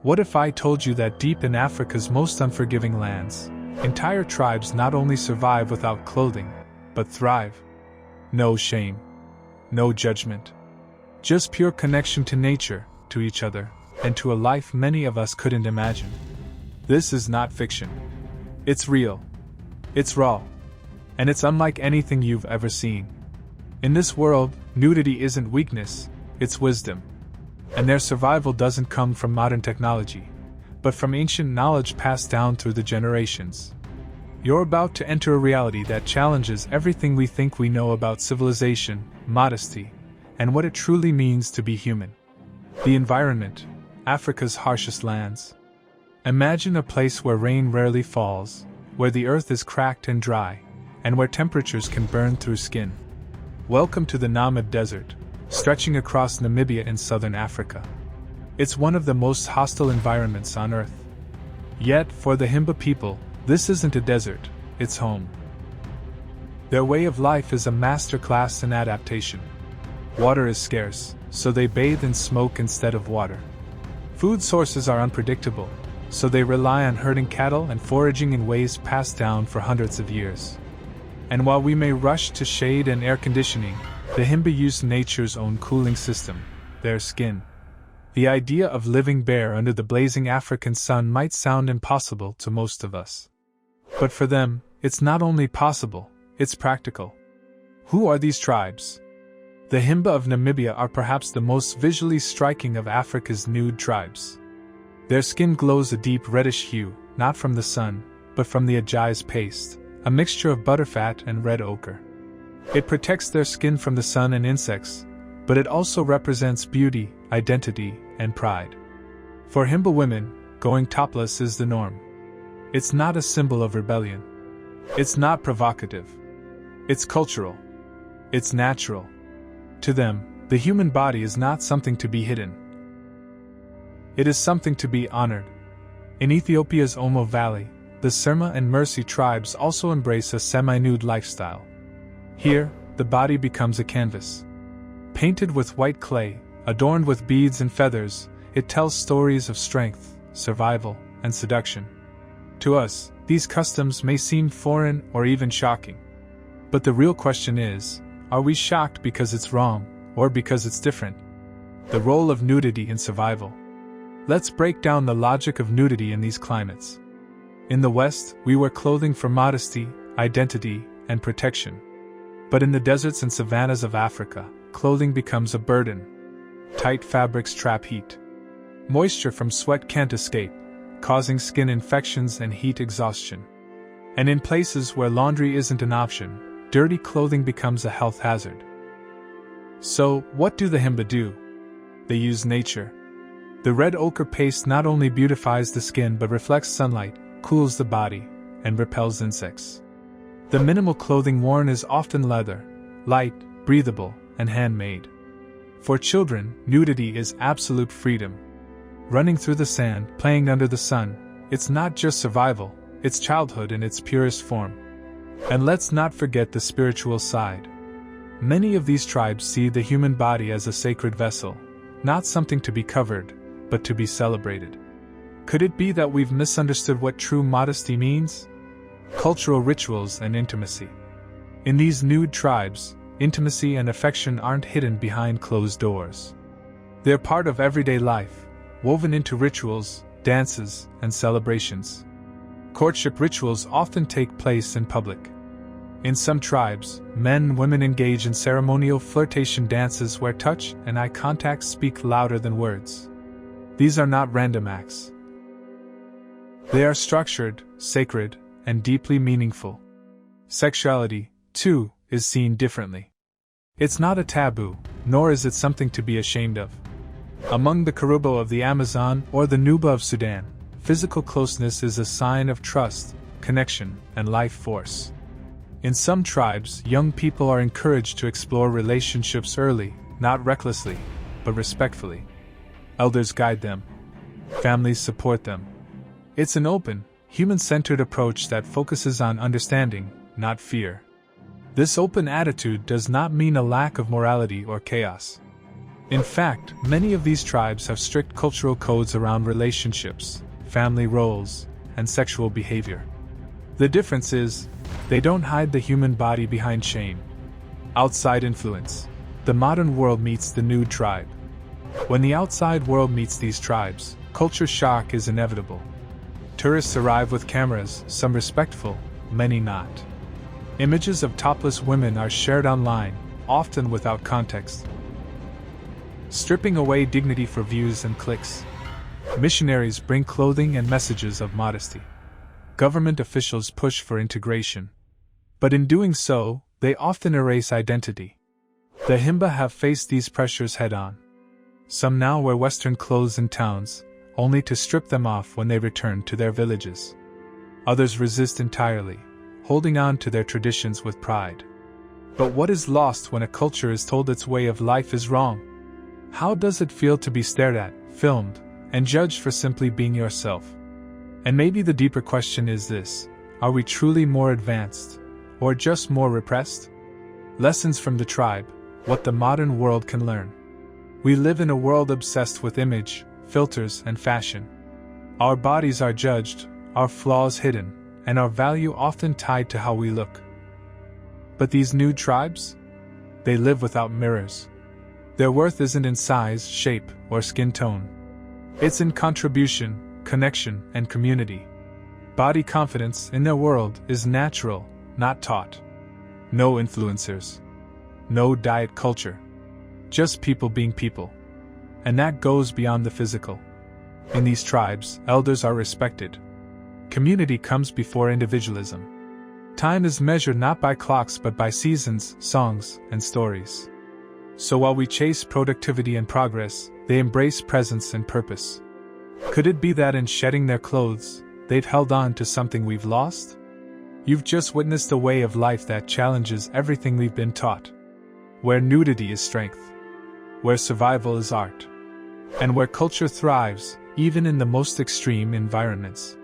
What if I told you that deep in Africa's most unforgiving lands, entire tribes not only survive without clothing, but thrive? No shame. No judgment. Just pure connection to nature, to each other, and to a life many of us couldn't imagine. This is not fiction. It's real. It's raw. And it's unlike anything you've ever seen. In this world, nudity isn't weakness, it's wisdom. And their survival doesn't come from modern technology, but from ancient knowledge passed down through the generations. You're about to enter a reality that challenges everything we think we know about civilization, modesty, and what it truly means to be human. The environment, Africa's harshest lands. Imagine a place where rain rarely falls, where the earth is cracked and dry, and where temperatures can burn through skin. Welcome to the Nude Desert, stretching across Namibia in southern Africa. It's one of the most hostile environments on Earth. Yet, for the Himba people, this isn't a desert, it's home. Their way of life is a masterclass in adaptation. Water is scarce, so they bathe in smoke instead of water. Food sources are unpredictable, so they rely on herding cattle and foraging in ways passed down for hundreds of years. And while we may rush to shade and air conditioning, the Himba use nature's own cooling system, their skin. The idea of living bare under the blazing African sun might sound impossible to most of us. But for them, it's not only possible, it's practical. Who are these tribes? The Himba of Namibia are perhaps the most visually striking of Africa's nude tribes. Their skin glows a deep reddish hue, not from the sun, but from the ajayi's paste, a mixture of butterfat and red ochre. It protects their skin from the sun and insects, but it also represents beauty, identity, and pride. For Himba women, going topless is the norm. It's not a symbol of rebellion. It's not provocative. It's cultural. It's natural. To them, the human body is not something to be hidden. It is something to be honored. In Ethiopia's Omo Valley, the Serma and Mercy tribes also embrace a semi-nude lifestyle. Here, the body becomes a canvas. Painted with white clay, adorned with beads and feathers, it tells stories of strength, survival, and seduction. To us, these customs may seem foreign or even shocking. But the real question is, are we shocked because it's wrong, or because it's different? The role of nudity in survival. Let's break down the logic of nudity in these climates. In the West, we wear clothing for modesty, identity, and protection. But in the deserts and savannas of Africa, clothing becomes a burden. Tight fabrics trap heat. Moisture from sweat can't escape, causing skin infections and heat exhaustion. And in places where laundry isn't an option, dirty clothing becomes a health hazard. So, what do the Himba do? They use nature. The red ochre paste not only beautifies the skin but reflects sunlight, cools the body, and repels insects. The minimal clothing worn is often leather, light, breathable, and handmade. For children, nudity is absolute freedom. Running through the sand, playing under the sun, it's not just survival, it's childhood in its purest form. And let's not forget the spiritual side. Many of these tribes see the human body as a sacred vessel, not something to be covered, but to be celebrated. Could it be that we've misunderstood what true modesty means? Cultural rituals and intimacy. In these nude tribes, intimacy and affection aren't hidden behind closed doors. They're part of everyday life, woven into rituals, dances, and celebrations. Courtship rituals often take place in public. In some tribes, men and women engage in ceremonial flirtation dances where touch and eye contact speak louder than words. These are not random acts. They are structured, sacred, and deeply meaningful. Sexuality, too, is seen differently. It's not a taboo, nor is it something to be ashamed of. Among the Karubo of the Amazon or the Nuba of Sudan, physical closeness is a sign of trust, connection, and life force. In some tribes, young people are encouraged to explore relationships early, not recklessly, but respectfully. Elders guide them. Families support them. It's an open, human-centered approach that focuses on understanding, not fear. This open attitude does not mean a lack of morality or chaos. In fact, many of these tribes have strict cultural codes around relationships, family roles, and sexual behavior. The difference is, they don't hide the human body behind shame. Outside influence. The modern world meets the Nude tribe. When the outside world meets these tribes, culture shock is inevitable. Tourists arrive with cameras, some respectful, many not. Images of topless women are shared online, often without context. Stripping away dignity for views and clicks. Missionaries bring clothing and messages of modesty. Government officials push for integration. But in doing so, they often erase identity. The Himba have faced these pressures head-on. Some now wear Western clothes in towns, only to strip them off when they return to their villages. Others resist entirely, holding on to their traditions with pride. But what is lost when a culture is told its way of life is wrong? How does it feel to be stared at, filmed, and judged for simply being yourself? And maybe the deeper question is this: are we truly more advanced, or just more repressed? Lessons from the tribe, what the modern world can learn. We live in a world obsessed with image, filters, and fashion. Our bodies are judged, our flaws hidden, and our value often tied to how we look. But these Nude tribes? They live without mirrors. Their worth isn't in size, shape, or skin tone. It's in contribution, connection, and community. Body confidence in their world is natural, not taught. No influencers. No diet culture. Just people being people. And that goes beyond the physical. In these tribes, elders are respected. Community comes before individualism. Time is measured not by clocks but by seasons, songs, and stories. So while we chase productivity and progress, they embrace presence and purpose. Could it be that in shedding their clothes, they've held on to something we've lost? You've just witnessed a way of life that challenges everything we've been taught. Where nudity is strength. Where survival is art. And where culture thrives, even in the most extreme environments.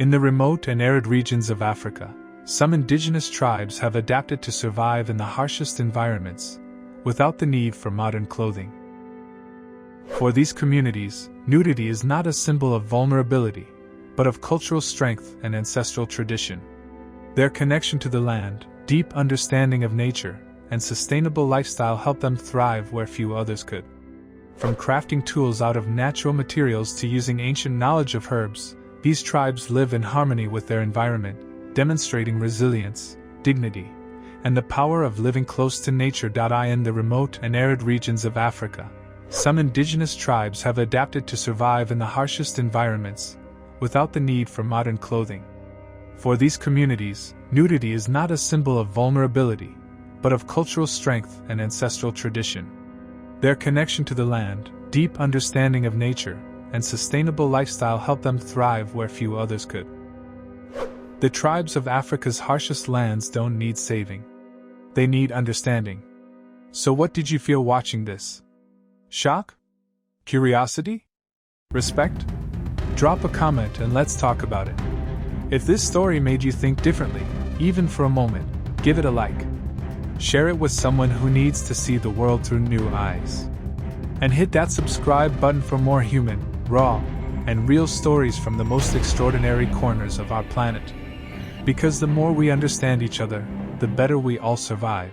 In the remote and arid regions of Africa, some indigenous tribes have adapted to survive in the harshest environments, without the need for modern clothing. For these communities, nudity is not a symbol of vulnerability, but of cultural strength and ancestral tradition. Their connection to the land, deep understanding of nature, and sustainable lifestyle help them thrive where few others could. From crafting tools out of natural materials to using ancient knowledge of herbs, these tribes live in harmony with their environment, demonstrating resilience, dignity, and the power of living close to nature. In the remote and arid regions of Africa, some indigenous tribes have adapted to survive in the harshest environments, without the need for modern clothing. For these communities, nudity is not a symbol of vulnerability, but of cultural strength and ancestral tradition. Their connection to the land, deep understanding of nature, and sustainable lifestyle help them thrive where few others could. The tribes of Africa's harshest lands don't need saving. They need understanding. So what did you feel watching this? Shock? Curiosity? Respect? Drop a comment and let's talk about it. If this story made you think differently, even for a moment, give it a like. Share it with someone who needs to see the world through new eyes. And hit that subscribe button for more human, raw, and real stories from the most extraordinary corners of our planet. Because the more we understand each other, the better we all survive.